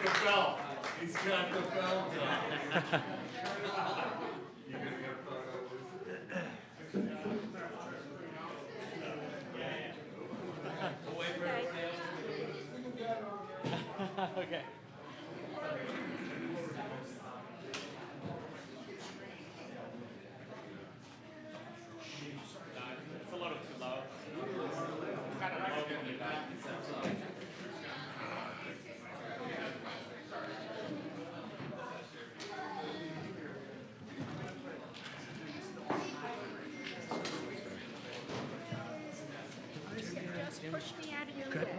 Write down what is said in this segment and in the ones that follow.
the belt. He's got the belt on. Okay. It's a little too low. Kind of low when you got it.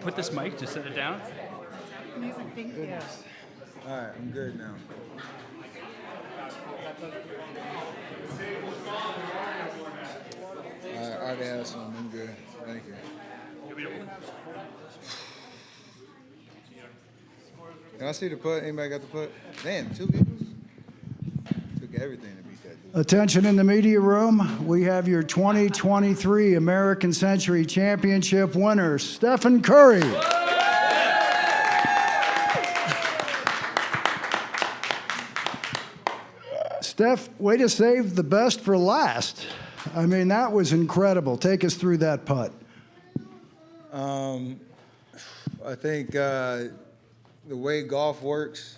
Put this mic, just set it down. Amazing, thank you. All right, I'm good now. All right, Addison, I'm good. Thank you. Can I see the putt? Anybody got the putt? Damn, 2 people? Took everything to beat that dude. Attention in the media room. We have your 2023 American Century Championship winner, Stephen Curry. Steph, way to save the best for last. I mean, that was incredible. Take us through that putt. I think the way golf works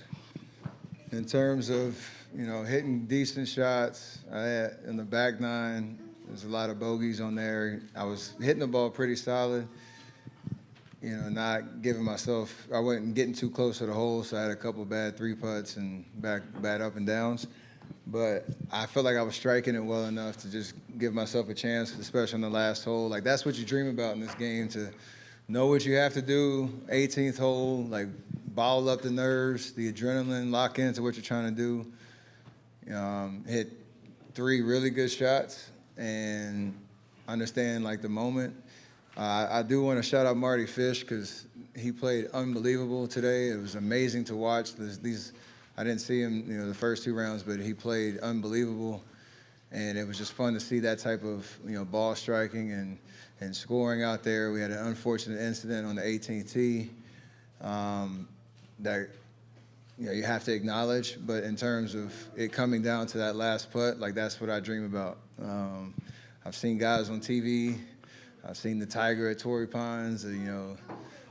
in terms of, hitting decent shots. In the back nine, there's a lot of bogeys on there. I was hitting the ball pretty solid, not giving myself, I wasn't getting too close to the hole, so I had a couple bad 3 putts and bad up and downs. But I felt like I was striking it well enough to just give myself a chance, especially on the last hole. Like, that's what you dream about in this game, to know what you have to do, 18th hole, like, bottle up the nerves, the adrenaline, lock into what you're trying to do. Hit 3 really good shots and understand, like, the moment. I do want to shout out Marty Fish because he played unbelievable today. It was amazing to watch. I didn't see him, the first 2 rounds, but he played unbelievable. And it was just fun to see that type of, ball striking and scoring out there. We had an unfortunate incident on the 18th tee that, you have to acknowledge. But in terms of it coming down to that last putt, like, that's what I dream about. I've seen guys on TV. I've seen the Tiger at Torrey Pines,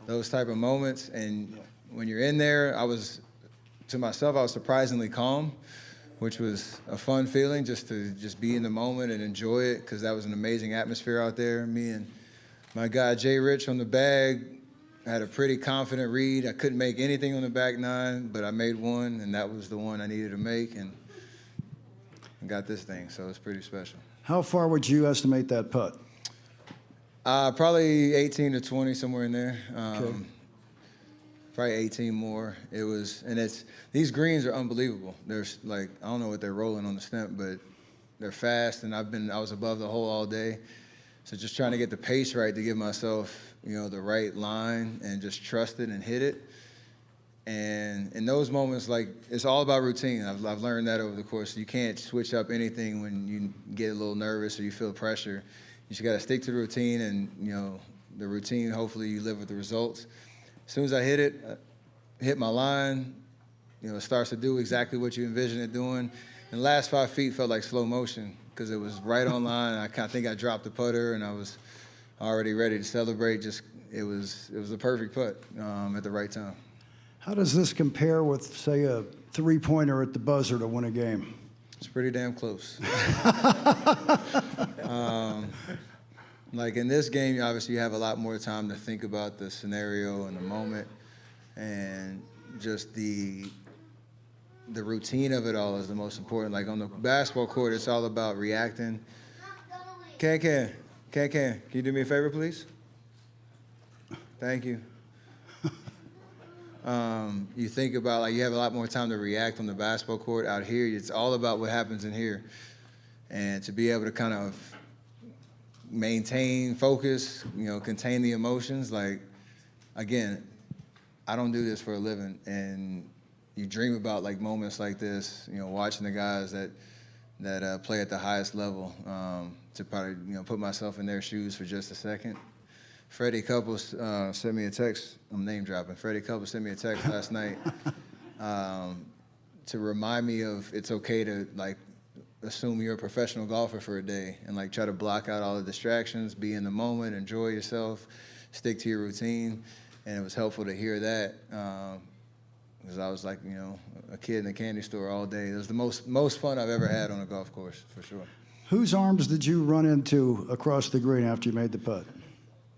those type of moments. And when you're in there, I was surprisingly calm, which was a fun feeling, just to be in the moment and enjoy it, because that was an amazing atmosphere out there. Me and my guy Jay Rich on the bag had a pretty confident read. I couldn't make anything on the back nine, but I made one, and that was the one I needed to make, and got this thing, so it's pretty special. How far would you estimate that putt? Probably 18 to 20, somewhere in there. Okay. Probably 18 more. These greens are unbelievable. There's I don't know what they're rolling on the stump, but they're fast, and I was above the hole all day. So just trying to get the pace right to give myself, the right line and just trust it and hit it. And in those moments, it's all about routine. I've learned that over the course. You can't switch up anything when you get a little nervous or you feel pressure. You just got to stick to the routine, and, the routine, hopefully you live with the results. As soon as I hit it, hit my line, it starts to do exactly what you envision it doing. And the last 5 feet felt like slow motion because it was right on line. I think I dropped the putter, and I was already ready to celebrate. It was the perfect putt at the right time. How does this compare with, say, a 3-pointer at the buzzer to win a game? It's pretty damn close. In this game, obviously you have a lot more time to think about the scenario and the moment, and just the routine of it all is the most important. Like, on the basketball court, it's all about reacting. Can you do me a favor, please? Thank you. You think about, you have a lot more time to react on the basketball court. Out here, it's all about what happens in here. And to be able to kind of maintain focus, contain the emotions. Again, I don't do this for a living, and you dream about moments like this, watching the guys that play at the highest level, to probably, put myself in their shoes for just a second. Freddie Couples sent me a text. I'm name dropping. Freddie Couples sent me a text last night, to remind me of it's okay to like assume you're a professional golfer for a day and like try to block out all the distractions, be in the moment, enjoy yourself, stick to your routine. And it was helpful to hear that because I was like, you know, a kid in a candy store all day. It was the most fun I've ever had on a golf course, for sure. Whose arms did you run into across the green after you made the putt?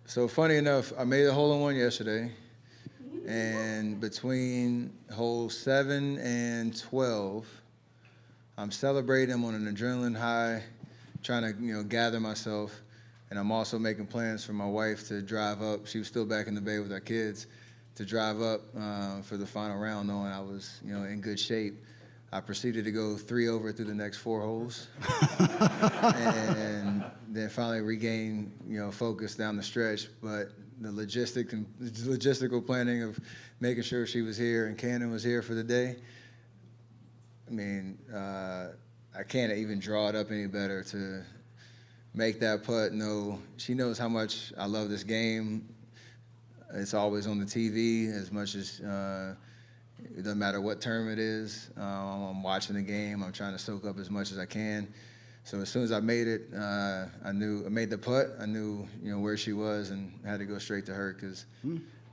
So funny enough, I made a hole-in-one yesterday, and between hole 7 and 12, I'm celebrating. I'm on an adrenaline high, trying to, you know, gather myself. And I'm also making plans for my wife to drive up. She was still back in the Bay with our kids, to drive up for the final round, knowing I was, you know, in good shape. I proceeded to go 3 over through the next 4 holes, and then finally regain, you know, focus down the stretch. But the logistical planning of making sure she was here and Cannon was here for the day. I mean, I can't even draw it up any better to make that putt. No, she knows how much I love this game. It's always on the TV as much as it doesn't matter what term it is. I'm watching the game. I'm trying to soak up as much as I can. So as soon as I made it, I made the putt. I knew, you know, where she was and had to go straight to her because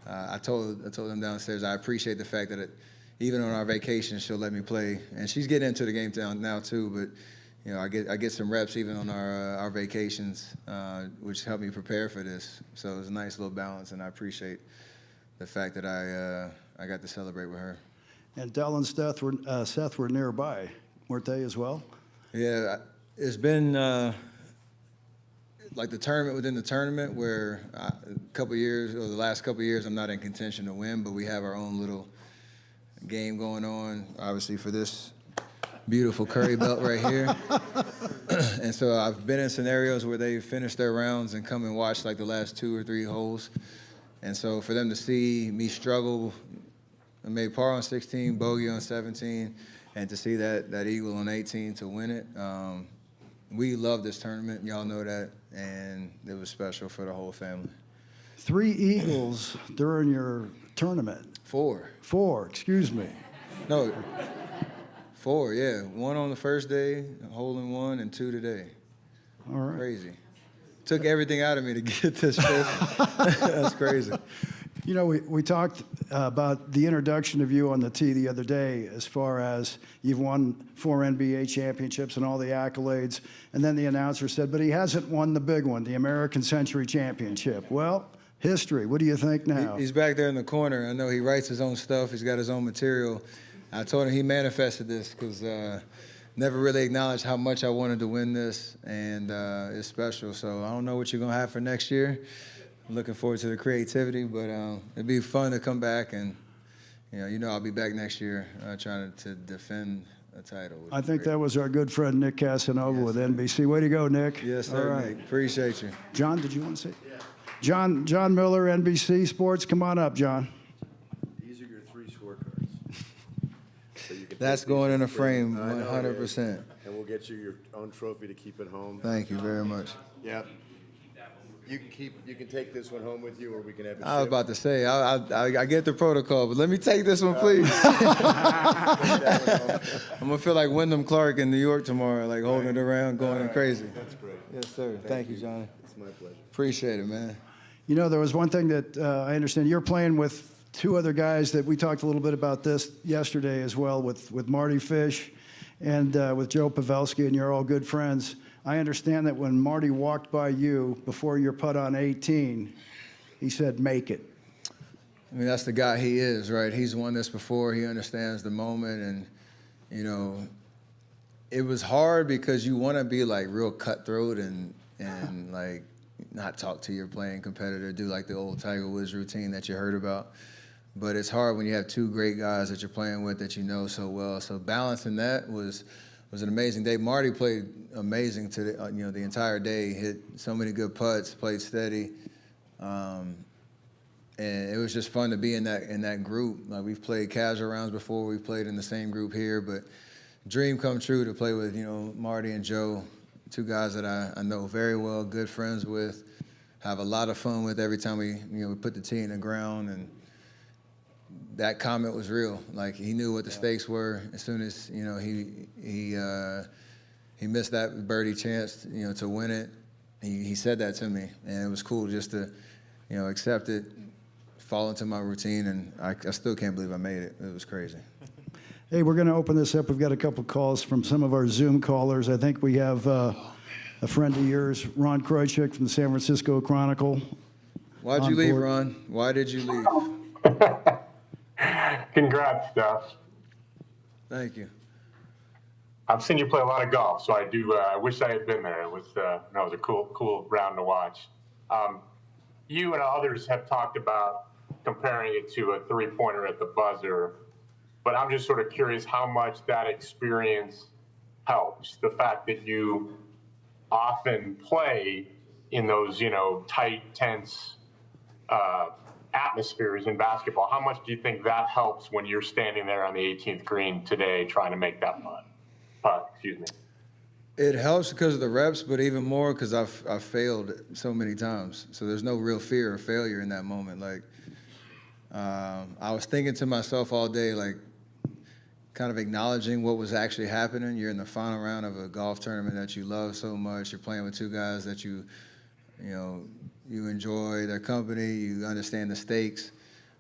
I told them downstairs I appreciate the fact that even on our vacation she'll let me play, and she's getting into the game now too. But you know, I get some reps even on our vacations, which helped me prepare for this. So it was a nice little balance, and I appreciate the fact that I got to celebrate with her. And Dell and Seth were nearby, weren't they as well? Yeah, it's been like the tournament within the tournament where the last couple of years, I'm not in contention to win, but we have our own little game going on, obviously for this beautiful Curry belt right here. And so I've been in scenarios where they finish their rounds and come and watch like the last 2 or 3 holes. And so for them to see me struggle, I made par on 16, bogey on 17, and to see that eagle on 18 to win it, we love this tournament. Y'all know that, and it was special for the whole family. 3 eagles during your tournament. 4. 4, excuse me. No, 4, yeah. 1 on the first day, hole-in-one, and 2 today. All right. Crazy. Took everything out of me to get this fifth. That's crazy. You know, we talked about the introduction of you on the tee the other day as far as you've won 4 NBA championships and all the accolades, and then the announcer said, but he hasn't won the big one, the American Century Championship. Well, history. What do you think now? He's back there in the corner. I know he writes his own stuff. He's got his own material. I told him he manifested this because never really acknowledged how much I wanted to win this, and it's special. So I don't know what you're going to have for next year. I'm looking forward to the creativity, but it'd be fun to come back, and you know I'll be back next year trying to defend a title. I think that was our good friend Nick Casanova with NBC. Way to go, Nick. Yes, sir, all right. Nick. Appreciate you. John, did you want to say? Yeah. John Miller, NBC Sports. Come on up, John. These are your 3 scorecards. So you can That's take going these in a and frame, I know, 100%. yeah. And we'll get you your own trophy to keep at home. Thank you very much. Yeah. You can take this one home with you, or we can have it I was shipped. about to say, I get the protocol, but let me take this one, please. I'm going to feel like Wyndham Clark in New York tomorrow, like holding it around, going crazy. That's great. Yes, sir. Thank you, Johnny. It's my pleasure. Appreciate it, man. You know, there was one thing that I understand. You're playing with 2 other guys that we talked a little bit about this yesterday as well, with Marty Fish and with Joe Pavelski, and you're all good friends. I understand that when Marty walked by you before your putt on 18, he said, make it. I mean, that's the guy he is, right? He's won this before. He understands the moment. And, you know, it was hard because you want to be, like, real cutthroat and like, not talk to your playing competitor, do, like, the old Tiger Woods routine that you heard about. But it's hard when you have 2 great guys that you're playing with that you know so well. So balancing that was an amazing day. Marty played amazing to the entire day. Hit so many good putts, played steady, and it was just fun to be in that group. Like we've played casual rounds before. We've played in the same group here, but dream come true to play with Marty and Joe, 2 guys that I know very well, good friends with, have a lot of fun with every time we put the tee in the ground, and that comment was real. Like, he knew what the stakes were as soon as, you know, he missed that birdie chance, you know, to win it. He said that to me, and it was cool just to, you know, accept it, fall into my routine, and I still can't believe I made it. It was crazy. Hey, we're going to open this up. We've got a couple calls from some of our Zoom callers. I think we have a friend of yours, Ron Krojcik from the San Francisco Chronicle. Why'd you leave, Ron? Why did you leave? Congrats, Steph. Thank you. I've seen you play a lot of golf, so I do. I wish I had been there. It was that was a cool round to watch. You and others have talked about comparing it to a three-pointer at the buzzer, but I'm just sort of curious how much that experience helps. The fact that you often play in those, you know, tight, tense atmospheres in basketball. How much do you think that helps when you're standing there on the 18th green today trying to make that putt? Excuse me. It helps because of the reps, but even more because I've failed so many times. So there's no real fear of failure in that moment. Like, I was thinking to myself all day, like, kind of acknowledging what was actually happening. You're in the final round of a golf tournament that you love so much. You're playing with two guys that you enjoy their company. You understand the stakes.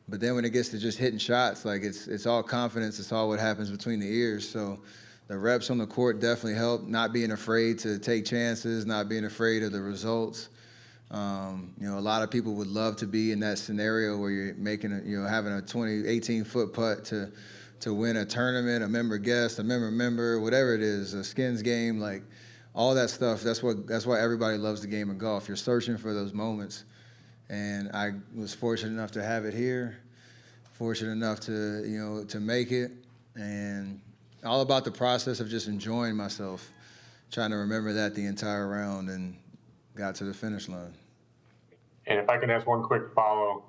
But then when it gets to just hitting shots, like, it's all confidence. It's all what happens between the ears. So the reps on the court definitely help. Not being afraid to take chances, not being afraid of the results. You know, a lot of people would love to be in that scenario where you're making having a 18-foot putt to win a tournament, a member guest, a member, whatever it is, a skins game, like all that stuff. That's why everybody loves the game of golf. You're searching for those moments, and I was fortunate enough to have it here, fortunate enough to make it, and all about the process of just enjoying myself, trying to remember that the entire round, and got to the finish line. And if I can ask one quick follow,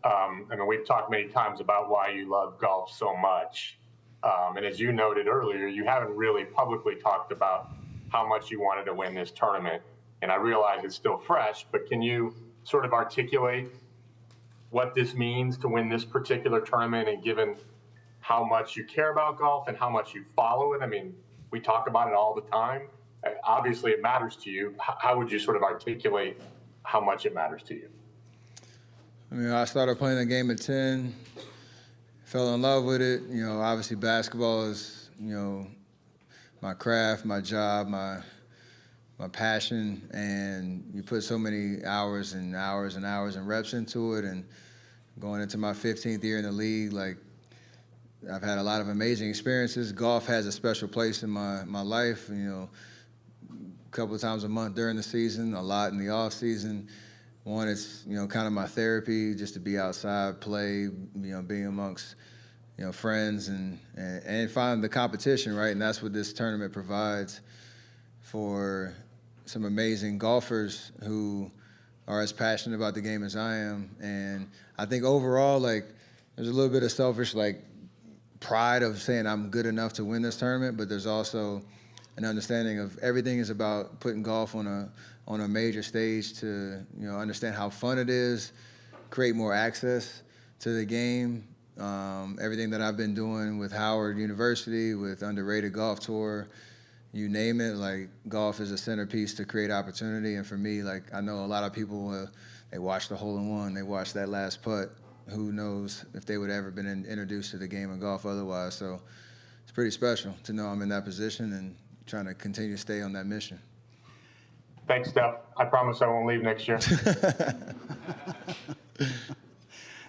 I mean, we've talked many times about why you love golf so much. And as you noted earlier, you haven't really publicly talked about how much you wanted to win this tournament. And I realize it's still fresh, but can you sort of articulate what this means to win this particular tournament, and given how much you care about golf and how much you follow it? I mean, we talk about it all the time. Obviously, it matters to you. How would you sort of articulate how much it matters to you? I mean, I started playing the game at 10, fell in love with it. You know, obviously basketball is, you know, my craft, my job, my passion, and you put so many hours and hours and hours and reps into it. And going into my 15th year in the league, like, I've had a lot of amazing experiences. Golf has a special place in my life, you know, a couple of times a month during the season, a lot in the off season. One, it's, you know, kind of my therapy, just to be outside, play, you know, being amongst, you know, friends and find the competition, right? And that's what this tournament provides for some amazing golfers who are as passionate about the game as I am. And I think overall, like, there's a little bit of selfish, like, pride of saying I'm good enough to win this tournament, but there's also an understanding of everything is about putting golf on a major stage to, you know, understand how fun it is, create more access to the game. Everything that I've been doing with Howard University, with Underrated Golf Tour, you name it, like, golf is a centerpiece to create opportunity. And for me, like, I know a lot of people, they watch the hole-in-one, they watch that last putt. Who knows if they would ever been introduced to the game of golf otherwise. So it's pretty special to know I'm in that position and trying to continue to stay on that mission. Thanks, Steph. I promise I won't leave next year.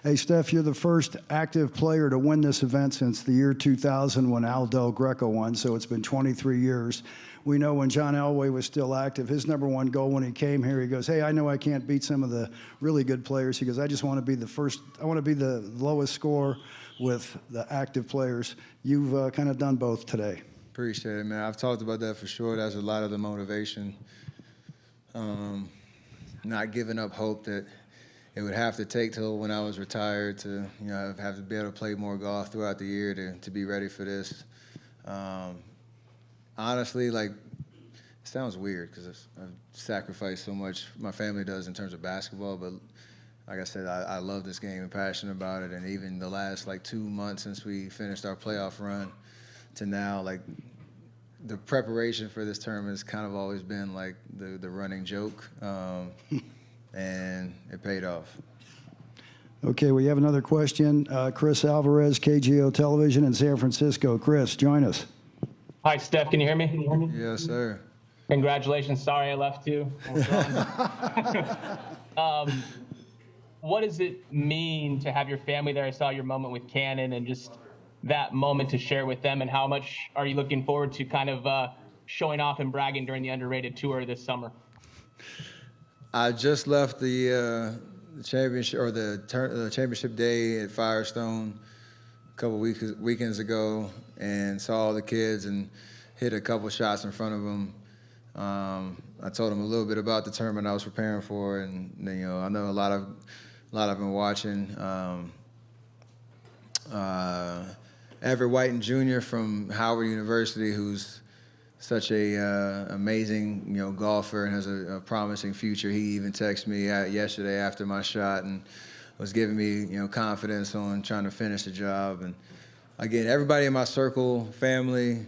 Hey, Steph, you're the first active player to win this event since the year 2000 when Al Del Greco won, so it's been 23 years. We know when John Elway was still active, his number one goal when he came here, he goes, hey, I know I can't beat some of the really good players. He goes, I just want to be the first, I want to be the lowest score with the active players. You've kind of done both today. Appreciate it, man. I've talked about that for sure. That's a lot of the motivation. Not giving up hope that it would have to take till when I was retired to, you know, have to be able to play more golf throughout the year to be ready for this. Honestly, like, it sounds weird because I've sacrificed so much, my family does, in terms of basketball, but like I said, I love this game and passionate about it. And even the last like 2 months since we finished our playoff run to now, like the preparation for this tournament has kind of always been like the running joke, and it paid off. Okay, we have another question. Chris Alvarez, KGO Television in San Francisco. Chris, join us. Hi, Steph. Can you hear me? Yes, sir. Congratulations. Sorry I left you. What does it mean to have your family there? I saw your moment with Cannon and just that moment to share with them, and how much are you looking forward to kind of showing off and bragging during the Underrated Tour this summer? I just left the championship or the championship day at Firestone a couple weekends ago, and saw all the kids and hit a couple shots in front of them. I told them a little bit about the tournament I was preparing for, and I know a lot of them watching. Everett Whiten Jr. from Howard University, who's such a amazing golfer and has a promising future. He even texted me yesterday after my shot and was giving me confidence on trying to finish the job. And again, everybody in my circle, family,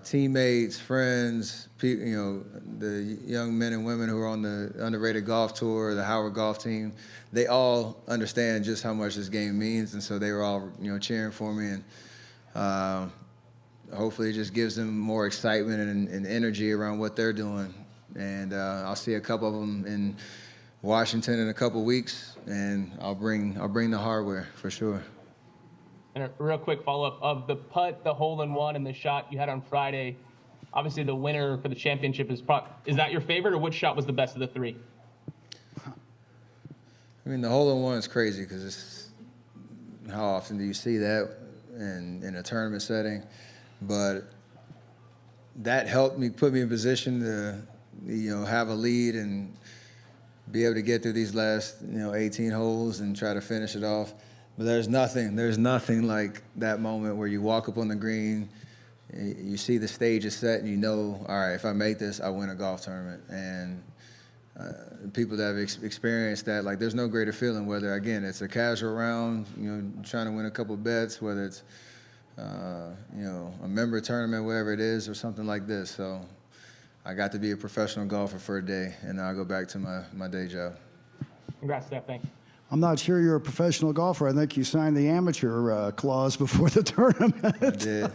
teammates, friends, the young men and women who are on the Underrated Golf Tour, the Howard Golf Team, they all understand just how much this game means, and so they were all cheering for me, and hopefully it just gives them more excitement and energy around what they're doing. And I'll see a couple of them in Washington in a couple weeks, and I'll bring the hardware for sure. And a real quick follow-up of the putt, the hole-in-one, and the shot you had on Friday. Obviously, the winner for the championship is that your favorite, or which shot was the best of the three? I mean, the hole-in-one is crazy because how often do you see that in a tournament setting? But that helped me, put me in position to, have a lead and be able to get through these last, 18 holes and try to finish it off. But there's nothing like that moment where you walk up on the green, you see the stage is set, and all right, if I make this, I win a golf tournament. And people that have experienced that, like, there's no greater feeling, whether, again, it's a casual round, trying to win a couple bets, whether it's, a member tournament, whatever it is, or something like this. So I got to be a professional golfer for a day, and now I go back to my day job. Congrats, Steph. Thanks. I'm not sure you're a professional golfer. I think you signed the amateur clause before the tournament. I did.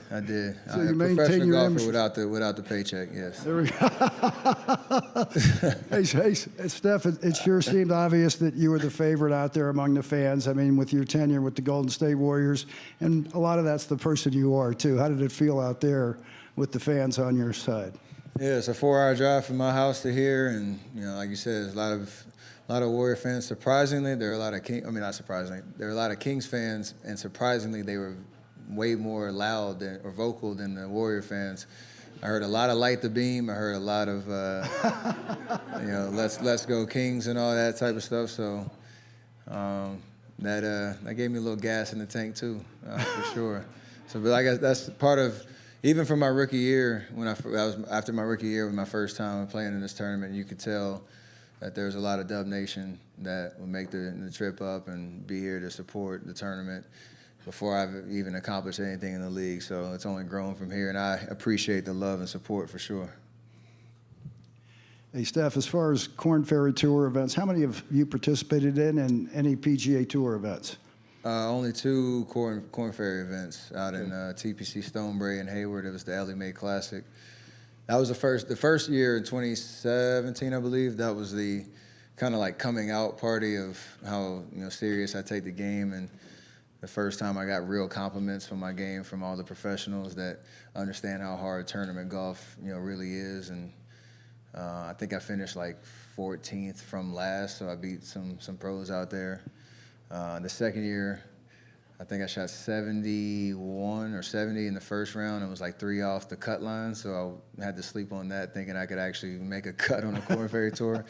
So I'm you a maintain professional your golfer without the paycheck, yes. There we go. hey, Steph, it sure seemed obvious that you were the favorite out there among the fans. I mean, with your tenure with the Golden State Warriors, and a lot of that's the person you are, too. How did it feel out there with the fans on your side? Yeah, it's a 4-hour drive from my house to here, and, like you said, there's a lot of Warrior fans. Surprisingly, there are a lot of not surprisingly, there are a lot of Kings fans, and surprisingly, they were way more loud or vocal than the Warrior fans. I heard a lot of Light the Beam. I heard a lot of, Let's Go Kings and all that type of stuff. So that gave me a little gas in the tank too, for sure. So, but I guess that's part of, even from my rookie year, when I was after my rookie year, was my first time playing in this tournament, you could tell that there's a lot of Dub Nation that would make the trip up and be here to support the tournament before I've even accomplished anything in the league. So it's only grown from here, and I appreciate the love and support for sure. Hey, Steph, as far as Korn Ferry Tour events, how many have you participated in, and any PGA Tour events? Only 2 Korn Ferry events out in TPC Stonebray and Hayward. It was the Ellie Mae Classic. That was the first year in 2017, I believe. That was the kind of like coming out party of how serious I take the game, and the first time I got real compliments from my game from all the professionals that understand how hard tournament golf really is. And I think I finished like 14th from last, so I beat some pros out there. The second year, I think I shot 71 or 70 in the first round. It was like 3 off the cut line, so I had to sleep on that, thinking I could actually make a cut on the Korn Ferry Tour.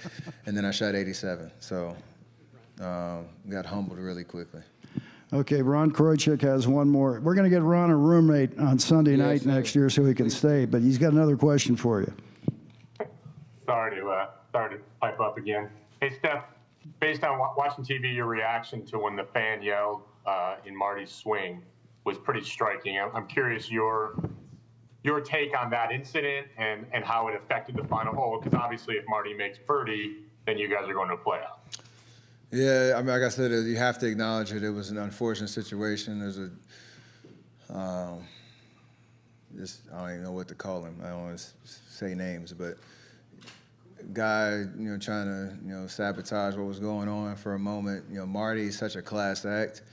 And then I shot 87, so got humbled really quickly. Okay, Ron Kroichik has one more. We're going to get Ron a roommate on Sunday night next year so he can stay, but he's got another question for you. Sorry to pipe up again. Hey, Steph, based on watching TV, your reaction to when the fan yelled in Marty's swing was pretty striking. I'm curious your take on that incident and how it affected the final hole, because obviously if Marty makes birdie, then you guys are going to a playoff. Yeah, I mean, like I said, you have to acknowledge it. It was an unfortunate situation. There's a, I don't even know what to call him. I don't want to say names, but guy, trying to, sabotage what was going on for a moment. Marty's such a class act,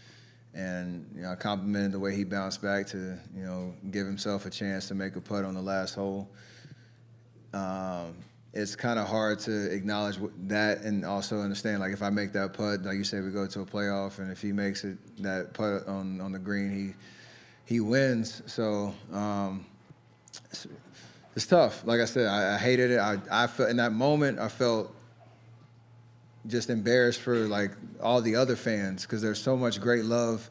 and I complimented the way he bounced back to, give himself a chance to make a putt on the last hole. It's kind of hard to acknowledge that and also understand, like, if I make that putt, like you said, we go to a playoff, and if he makes it, that putt on the green, he wins. So it's tough. Like I said, I hated it. I felt in that moment, I felt just embarrassed for like all the other fans, because there's so much great love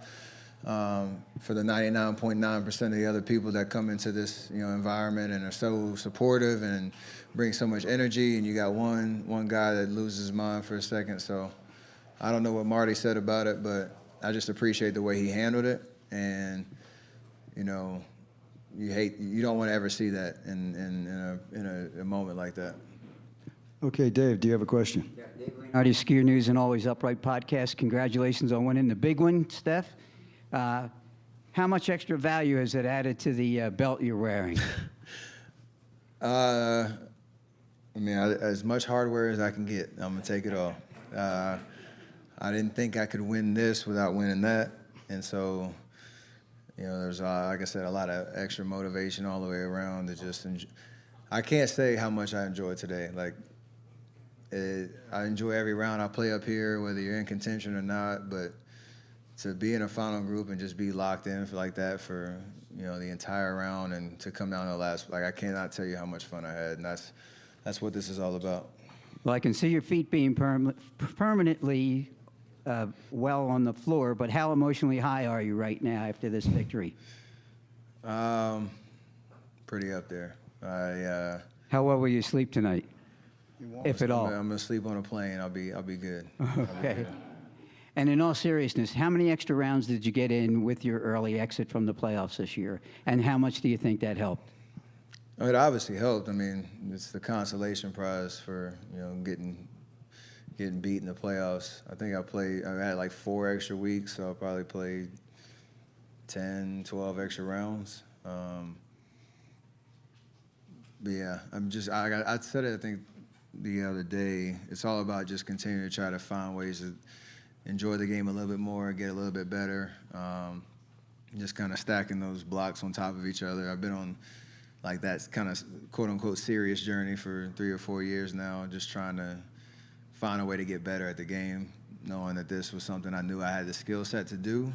for the 99.9% of the other people that come into this environment and are so supportive and bring so much energy, and you got one guy that loses his mind for a second. So I don't know what Marty said about it, but I just appreciate the way he handled it. And you don't want to ever see that in a moment like that. Okay, Dave, do you have a question? Yeah, Dave Leonardi, Skier News and Always Upright podcast. Congratulations on winning the big one, Steph. How much extra value has it added to the belt you're wearing? I mean, as much hardware as I can get, I'm going to take it all. I didn't think I could win this without winning that. And so, there's, like I said, a lot of extra motivation all the way around to just enjoy. I can't say how much I enjoyed today. Like, I enjoy every round I play up here, whether you're in contention or not, but to be in a final group and just be locked in like that for, the entire round and to come down to the last, like, I cannot tell you how much fun I had, and that's what this is all about. Well, I can see your feet being permanently well on the floor, but how emotionally high are you right now after this victory? Pretty up there. How well will you sleep tonight, if at all? I'm gonna sleep on a plane. I'll be good. Okay. And in all seriousness, how many extra rounds did you get in with your early exit from the playoffs this year? And how much do you think that helped? It obviously helped. I mean, it's the consolation prize for, getting beat in the playoffs. I think I had like 4 extra weeks, so I probably played 10, 12 extra rounds. But yeah, I said it, I think, the other day. It's all about just continuing to try to find ways to enjoy the game a little bit more, get a little bit better. Just kind of stacking those blocks on top of each other. I've been on like that kind of quote unquote serious journey for 3 or 4 years now, just trying to find a way to get better at the game, knowing that this was something I knew I had the skill set to do,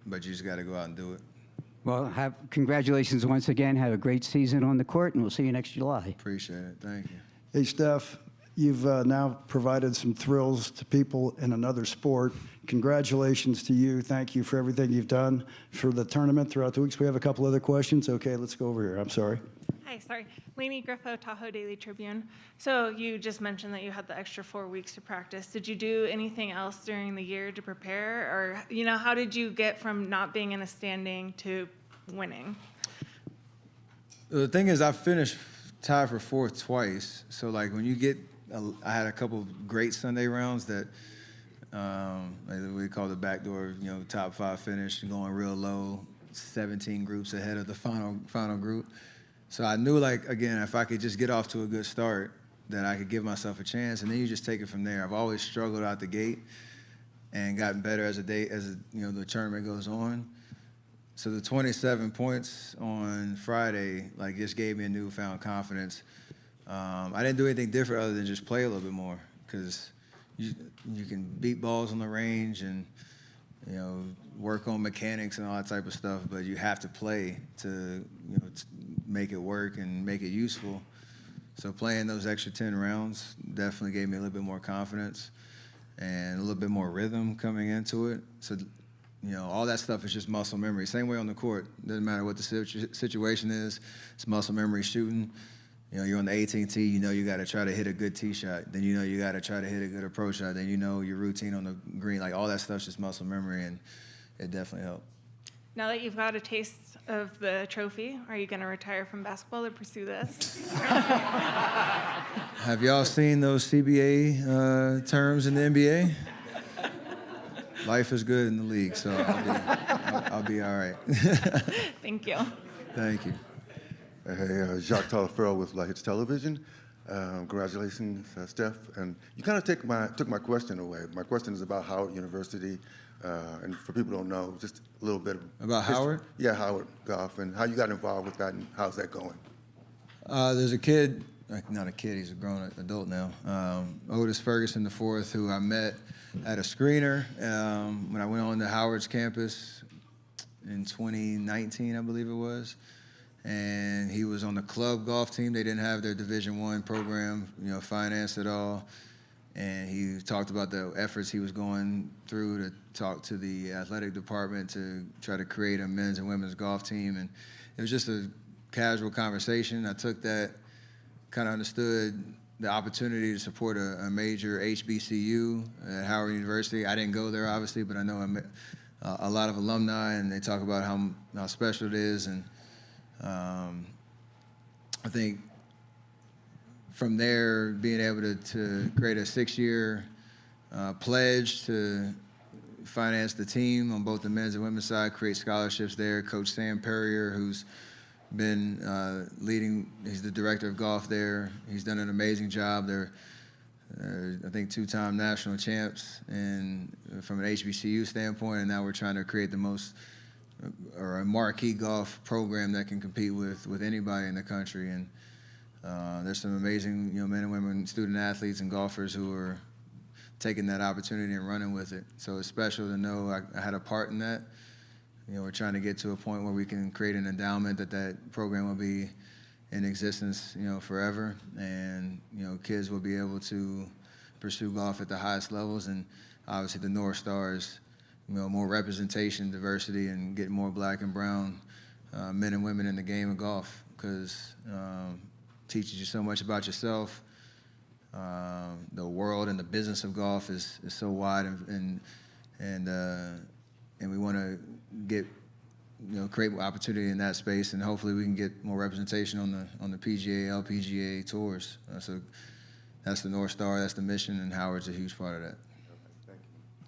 but you just got to go out and do it. Well, congratulations once again. Have a great season on the court, and we'll see you next July. Appreciate it. Thank you. Hey, Steph, you've now provided some thrills to people in another sport. Congratulations to you. Thank you for everything you've done for the tournament throughout the weeks. We have a couple other questions. Okay, let's go over here. I'm sorry. Hi, sorry. Lainey Griffo, Tahoe Daily Tribune. So you just mentioned that you had the extra 4 weeks to practice. Did you do anything else during the year to prepare? Or, how did you get from not being in a standing to winning? The thing is, I finished tied for 4th twice. So, like, when you get, I had a couple great Sunday rounds that we call the backdoor, top 5 finish, going real low, 17 groups ahead of the final group. So I knew, like, again, if I could just get off to a good start, that I could give myself a chance, and then you just take it from there. I've always struggled out the gate and gotten better as the tournament goes on. So the 27 points on Friday, like, just gave me a newfound confidence. I didn't do anything different other than just play a little bit more, because you can beat balls on the range and work on mechanics and all that type of stuff, but you have to play to make it work and make it useful. So playing those extra 10 rounds definitely gave me a little bit more confidence and a little bit more rhythm coming into it. So all that stuff is just muscle memory. Same way on the court. Doesn't matter what the situation is. It's muscle memory shooting. you're on the 18th tee, you got to try to hit a good tee shot. Then you got to try to hit a good approach shot. Then your routine on the green. Like, all that stuff's just muscle memory, and it definitely helped. Now that you've got a taste of the trophy, are you going to retire from basketball to pursue this? Have y'all seen those CBA terms in the NBA? Life is good in the league, so I'll be all right. Thank you. Thank you. Hey, Jacques Talaferro with La Hits Television. Congratulations, Steph. And you kind of took my question away. My question is about Howard University. And for people who don't know, just a little bit about history. Howard? Yeah, Howard Golf, and how you got involved with that, and how's that going? There's a kid, not a kid, he's a grown adult now, Otis Ferguson IV, who I met at a screener when I went on to Howard's campus in 2019, I believe it was. And he was on the club golf team. They didn't have their Division I program, financed at all. And he talked about the efforts he was going through to talk to the athletic department to try to create a men's and women's golf team. And it was just a casual conversation. I took that, kind of understood the opportunity to support a major HBCU at Howard University. I didn't go there, obviously, but I know a lot of alumni, and they talk about how special it is. And I think from there, being able to create a 6-year pledge to finance the team on both the men's and women's side, create scholarships there. Coach Sam Perrier, who's been leading, he's the director of golf there. He's done an amazing job. They're, I think, 2-time national champs, and from an HBCU standpoint, and now we're trying to create the most, or a marquee golf program that can compete with anybody in the country. And there's some amazing, men and women, student athletes and golfers who are taking that opportunity and running with it. So it's special to know I had a part in that. We're trying to get to a point where we can create an endowment that program will be in existence, forever, and kids will be able to pursue golf at the highest levels. And obviously, the North Star is, more representation, diversity, and getting more black and brown men and women in the game of golf, because teaches you so much about yourself. The world and the business of golf is so wide, and we want to get, create opportunity in that space, and hopefully we can get more representation on the PGA, LPGA tours. So that's the North Star, that's the mission, and Howard's a huge part of that.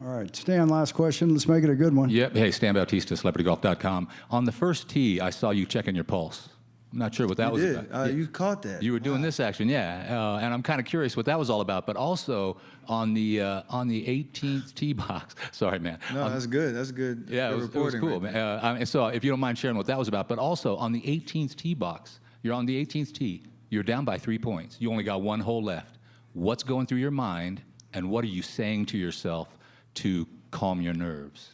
All right, Stan, last question. Let's make it a good one. Yep. Hey, Stan Bautista, CelebrityGolf.com. On the first tee, I saw you checking your pulse. I'm not sure what that was about. You caught that. You were doing this action, yeah. And I'm kind of curious what that was all about. But also on the 18th tee box. Sorry, man. No, that's good. That's good. Yeah, it was cool. Right, man. So if you don't mind sharing what that was about. But also on the 18th tee box, you're on the 18th tee. You're down by 3 points. You only got one hole left. What's going through your mind, and what are you saying to yourself to calm your nerves?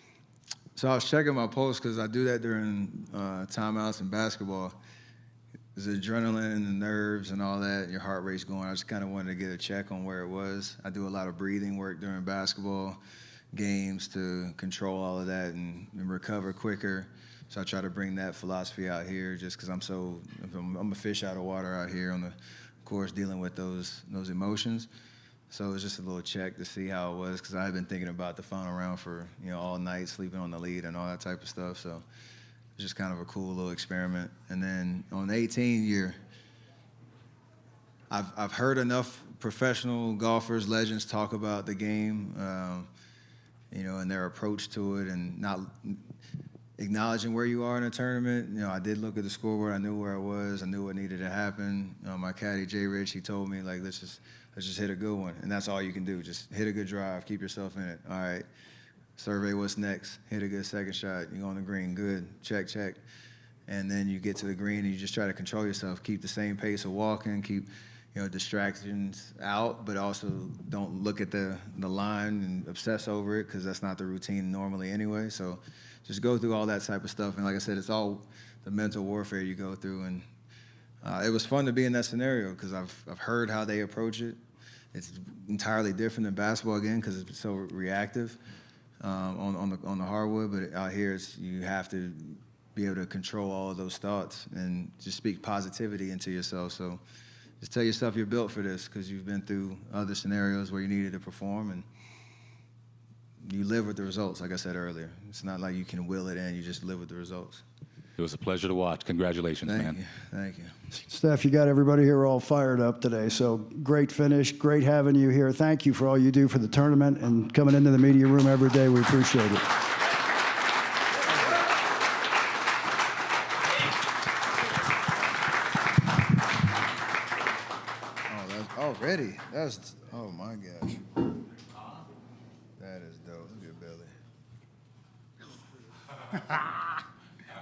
So I was checking my pulse because I do that during timeouts in basketball. There's adrenaline and the nerves and all that, and your heart rate's going. I just kind of wanted to get a check on where it was. I do a lot of breathing work during basketball games to control all of that and recover quicker. So I try to bring that philosophy out here, just because I'm a fish out of water out here on the course dealing with those emotions. So it was just a little check to see how it was, because I had been thinking about the final round for all night, sleeping on the lead and all that type of stuff. So it's just kind of a cool little experiment. And then on the 18 year, I've heard enough professional golfers, legends, talk about the game, and their approach to it, and not acknowledging where you are in a tournament. I did look at the scoreboard. I knew where I was. I knew what needed to happen. My caddy, Jay Rich, he told me, like, let's just hit a good one. And that's all you can do. Just hit a good drive. Keep yourself in it. All right. Survey what's next. Hit a good second shot. You go on the green. Good. Check, check. And then you get to the green and you just try to control yourself. Keep the same pace of walking. Keep, distractions out, but also don't look at the line and obsess over it, because that's not the routine normally anyway. So just go through all that type of stuff. And like I said, it's all the mental warfare you go through. And it was fun to be in that scenario, because I've heard how they approach it. It's entirely different than basketball, again, because it's so reactive on the hardwood. But out here, you have to be able to control all of those thoughts and just speak positivity into yourself. So just tell yourself you're built for this because you've been through other scenarios where you needed to perform, and you live with the results, like I said earlier. It's not like you can will it in. You just live with the results. It was a pleasure to watch. Congratulations, man. Thank you. Thank you. Steph, you got everybody here all fired up today. So great finish. Great having you here. Thank you for all you do for the tournament and coming into the media room every day. We appreciate it. Oh, that's already. That's, oh my gosh. That is dope. Look at Billy.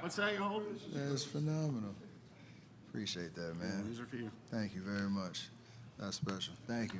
What's that you holding? That is phenomenal. Appreciate that, man. These are for you. Thank you very much. That's special. Thank you.